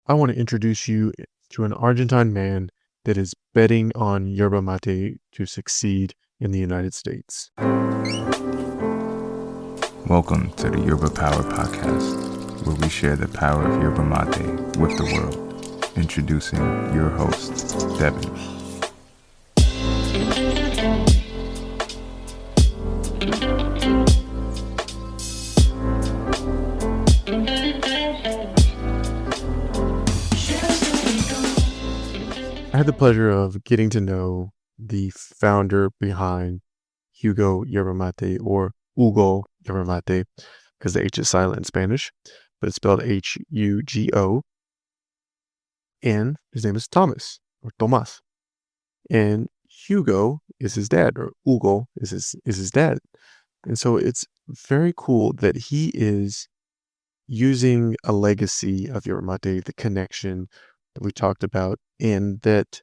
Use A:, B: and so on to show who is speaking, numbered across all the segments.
A: I want to introduce you to an Argentine man that is betting on yerba mate to succeed in the United States.
B: Welcome to the Yerba Power Podcast, where we share the power of yerba mate with the world. Introducing your host, Devin.
A: I had the pleasure of getting to know the founder behind Hugo Yerba Mate, or Hugo Yerba Mate, because the H is silent in Spanish, but it's spelled Hugo. And his name is Thomas, or Tomas. And Hugo is his dad, or Hugo is his dad. And so it's very cool that he is using a legacy of Yerba Mate, the connection that we talked about, and that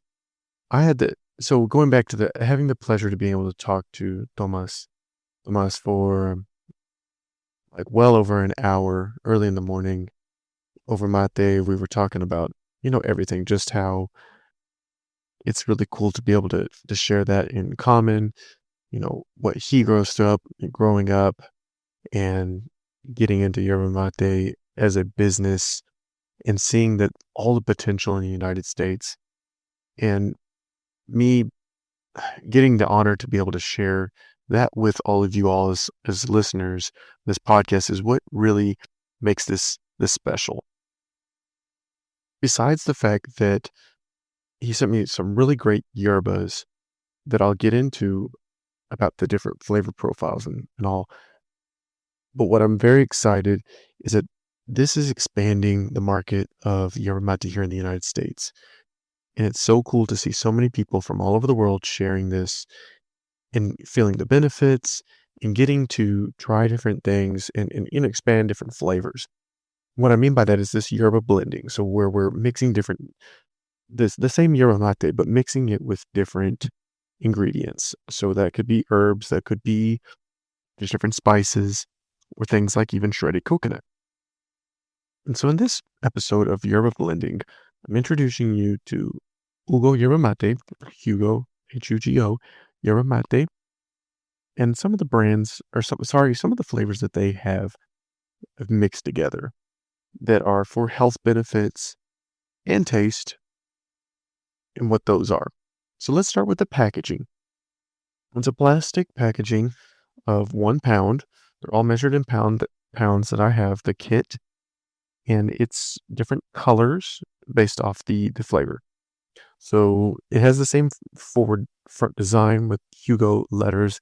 A: so going back to having the pleasure to be able to talk to Tomas for like well over an hour early in the morning over mate. We were talking about, everything, just how it's really cool to be able to share that in common, what he growing up and getting into yerba mate as a business and seeing that all the potential in the United States, and me getting the honor to be able to share that with all of you all as listeners. This podcast is what really makes this special. Besides the fact that he sent me some really great yerbas that I'll get into about the different flavor profiles and all. But what I'm very excited is that this is expanding the market of yerba mate here in the United States. And it's so cool to see so many people from all over the world sharing this and feeling the benefits and getting to try different things and expand different flavors. What I mean by that is this yerba blending. So where we're mixing the same yerba mate, but mixing it with different ingredients. So that could be herbs, that could be just different spices, or things like even shredded coconut. And so in this episode of Yerba Blending, I'm introducing you to Hugo Yerba Mate, Hugo, Hugo, Yerba Mate, and some of the brands, some of the flavors that they have mixed together that are for health benefits and taste, and what those are. So let's start with the packaging. It's a plastic packaging of 1 pound. They're all measured in pounds that I have, the kit, and it's different colors based off the flavor. So it has the same front design with Hugo letters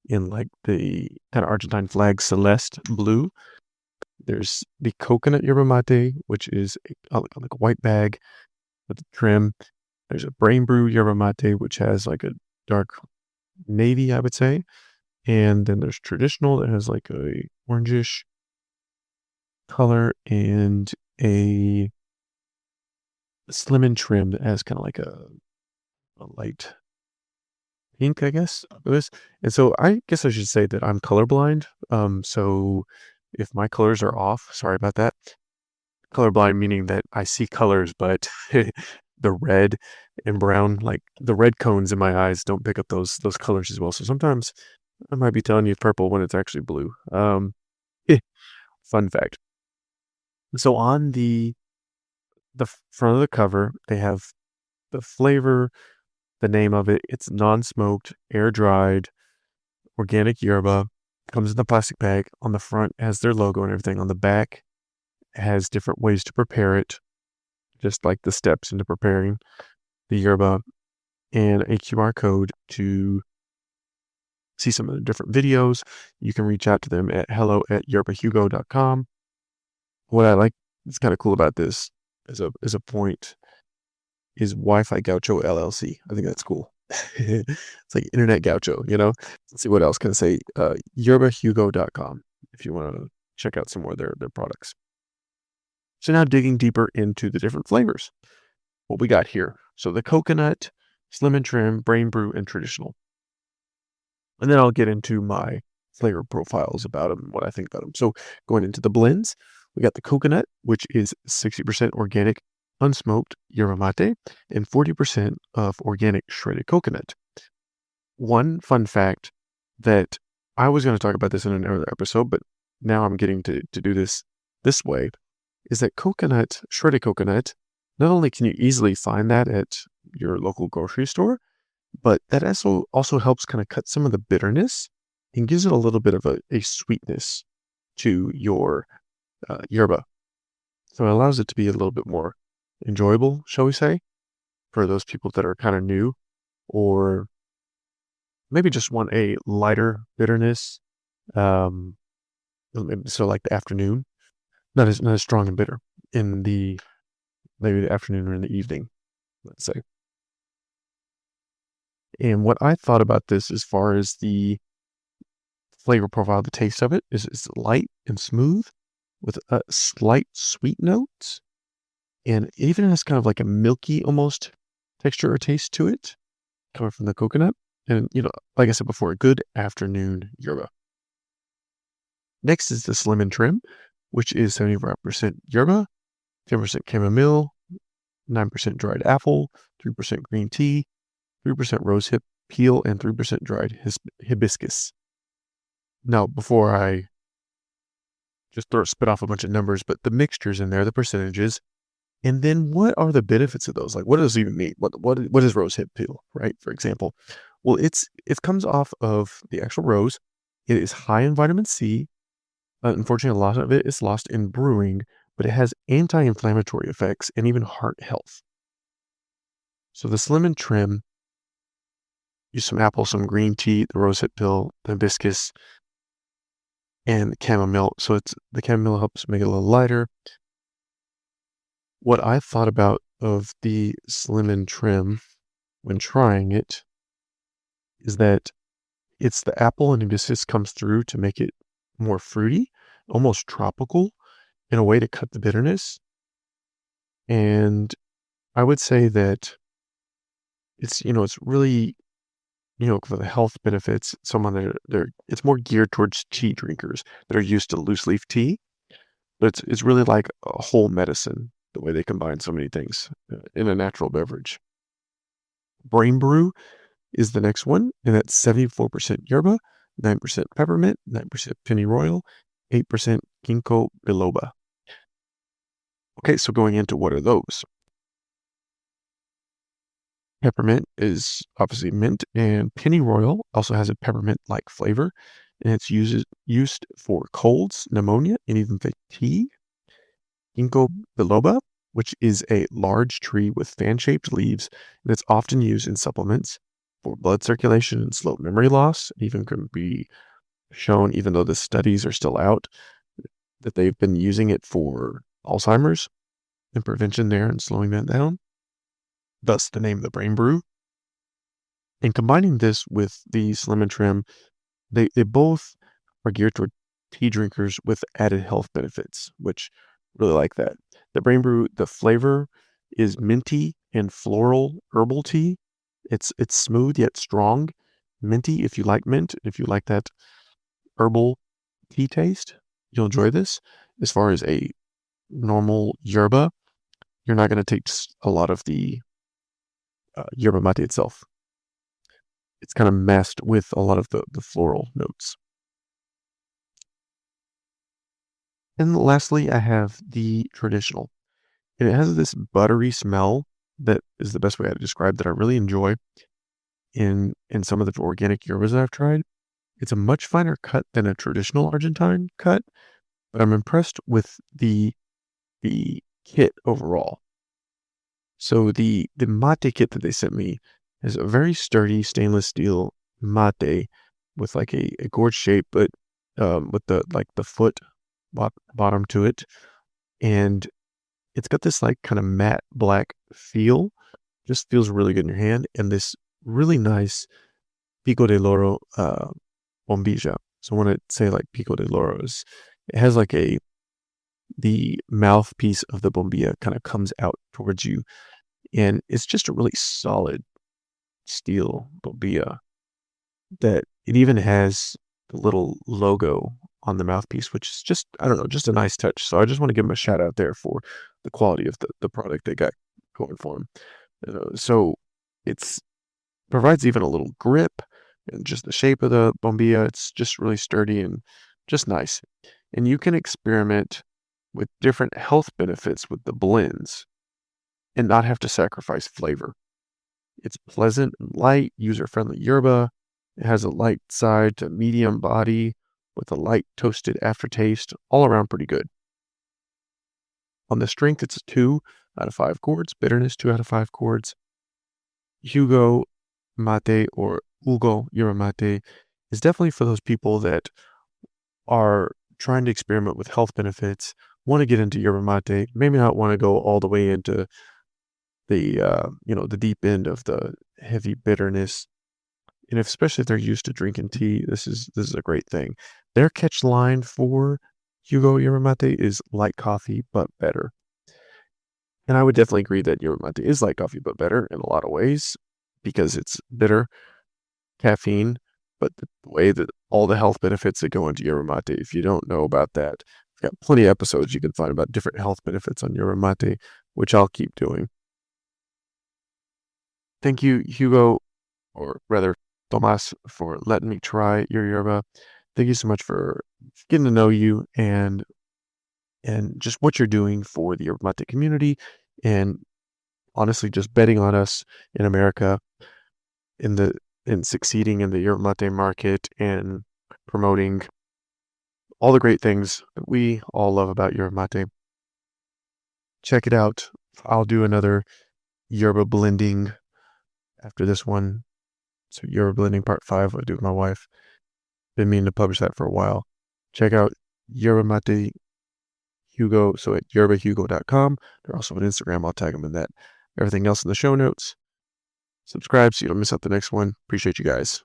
A: in like the kind of Argentine flag celeste blue. There's the coconut yerba mate, which is like a white bag with the trim. There's a brain brew yerba mate, which has like a dark navy, I would say. And then there's traditional that has like a orangish color, and a slim and trim that has kind of like a light pink, I guess. And so I guess I should say that I'm colorblind. So if my colors are off, sorry about that. Colorblind meaning that I see colors, but the red and brown, like the red cones in my eyes, don't pick up those colors as well. So sometimes I might be telling you purple when it's actually blue. Fun fact. So on the front of the cover, they have the flavor, the name of it. It's non-smoked, air-dried, organic yerba. Comes in the plastic bag. On the front has their logo and everything. On the back has different ways to prepare it, just like the steps into preparing the yerba, and a QR code to see some of the different videos. You can reach out to them at hello@yerbahugo.com. What I like, it's kind of cool about this as a point, is Wi-Fi Gaucho LLC. I think that's cool. It's like Internet Gaucho, Let's see what else can I say. Yerbahugo.com if you want to check out some more of their products. So now digging deeper into the different flavors. What we got here. So the coconut, slim and trim, brain brew, and traditional. And then I'll get into my flavor profiles about them, what I think about them. So going into the blends, we got the coconut, which is 60% organic unsmoked yerba mate, and 40% of organic shredded coconut. One fun fact that I was going to talk about this in another episode, but now I'm getting to do this way, is that coconut, shredded coconut, not only can you easily find that at your local grocery store, but that also helps kind of cut some of the bitterness and gives it a little bit of a sweetness to your yerba. So it allows it to be a little bit more enjoyable, shall we say, for those people that are kind of new or maybe just want a lighter bitterness. Um, so like the afternoon, not as strong and bitter in the maybe the afternoon or in the evening, let's say. And what I thought about this as far as the flavor profile, the taste of it is it's light and smooth with a slight sweet notes. And it even has kind of like a milky almost texture or taste to it coming from the coconut. And, like I said before, a good afternoon yerba. Next is the Slim and Trim, which is 75% yerba, 10% chamomile, 9% dried apple, 3% green tea, 3% rosehip peel, and 3% dried hibiscus. Now, before I just spit off a bunch of numbers, but the mixtures in there, the percentages, and then what are the benefits of those? Like, what does it even mean? What is rosehip peel, right? For example, well, it comes off of the actual rose. It is high in vitamin C. Unfortunately, a lot of it is lost in brewing, but it has anti-inflammatory effects and even heart health. So the Slim and Trim, use some apple, some green tea, the rosehip peel, the hibiscus, and chamomile. So the chamomile helps make it a little lighter. What I thought about of the Slim and Trim when trying it is that it's the apple and hibiscus comes through to make it more fruity, almost tropical in a way to cut the bitterness. And I would say that it's really, for the health benefits, someone it's more geared towards tea drinkers that are used to loose leaf tea, but it's really like a whole medicine, the way they combine so many things in a natural beverage. Brain Brew is the next one, and that's 74% yerba, 9% peppermint, 9% pennyroyal, 8% ginkgo biloba. Okay, so going into what are those? Peppermint is obviously mint, and pennyroyal also has a peppermint-like flavor, and it's used for colds, pneumonia, and even fatigue. Ginkgo biloba, which is a large tree with fan-shaped leaves, and it's often used in supplements for blood circulation and slow memory loss. It even can be shown, even though the studies are still out, that they've been using it for Alzheimer's and prevention there and slowing that down. Thus the name, the Brain Brew. And combining this with the Slim and Trim, they both are geared toward tea drinkers with added health benefits, which really like that. The Brain Brew, the flavor is minty and floral herbal tea. It's smooth yet strong. Minty if you like mint, if you like that herbal tea taste, you'll enjoy this. As far as a normal yerba, you're not going to taste a lot of the yerba mate itself. It's kind of masked with a lot of the floral notes. And lastly, I have the traditional. And it has this buttery smell that is the best way to describe that I really enjoy in some of the organic yerbas that I've tried. It's a much finer cut than a traditional Argentine cut, but I'm impressed with the kit overall. So the mate kit that they sent me is a very sturdy stainless steel mate with like a gourd shape, but with the foot bottom to it, and it's got this like kind of matte black feel. Just feels really good in your hand, and this really nice Pico de Loro bombilla. So when I say like Pico de Loros, it has like the mouthpiece of the bombilla kind of comes out towards you, and it's just a really solid steel bombilla that it even has the little logo on the mouthpiece, which is just, I don't know, just a nice touch. So I just want to give them a shout out there for the quality of the product they got going for them. So it's provides even a little grip and just the shape of the bombilla. It's just really sturdy and just nice. And you can experiment with different health benefits with the blends and not have to sacrifice flavor. It's pleasant and light, user-friendly yerba. It has a light side to medium body with a light toasted aftertaste, all around pretty good. On the strength, it's a 2 out of 5 chords. Bitterness, 2 out of 5 chords. Hugo mate or Hugo yerba mate is definitely for those people that are trying to experiment with health benefits, want to get into yerba mate, maybe not want to go all the way into the deep end of the heavy bitterness. And especially if they're used to drinking tea, this is a great thing. Their catch line for Hugo yerba mate is light coffee but better. And I would definitely agree that yerba mate is like coffee but better in a lot of ways because it's bitter, caffeine, but the way that all the health benefits that go into yerba mate, if you don't know about that, I've got plenty of episodes you can find about different health benefits on yerba mate, which I'll keep doing. Thank you, Hugo, or rather, Tomas, for letting me try your yerba. Thank you so much for getting to know you and just what you're doing for the yerba mate community, and honestly, just betting on us in America in succeeding in the yerba mate market and promoting all the great things that we all love about yerba mate. Check it out. I'll do another yerba blending after this one. So yerba blending part 5, I do with my wife. Been meaning to publish that for a while. Check out yerba mate Hugo, so at yerbahugo.com. They're also on Instagram. I'll tag them in that. Everything else in the show notes. Subscribe so you don't miss out the next one. Appreciate you guys.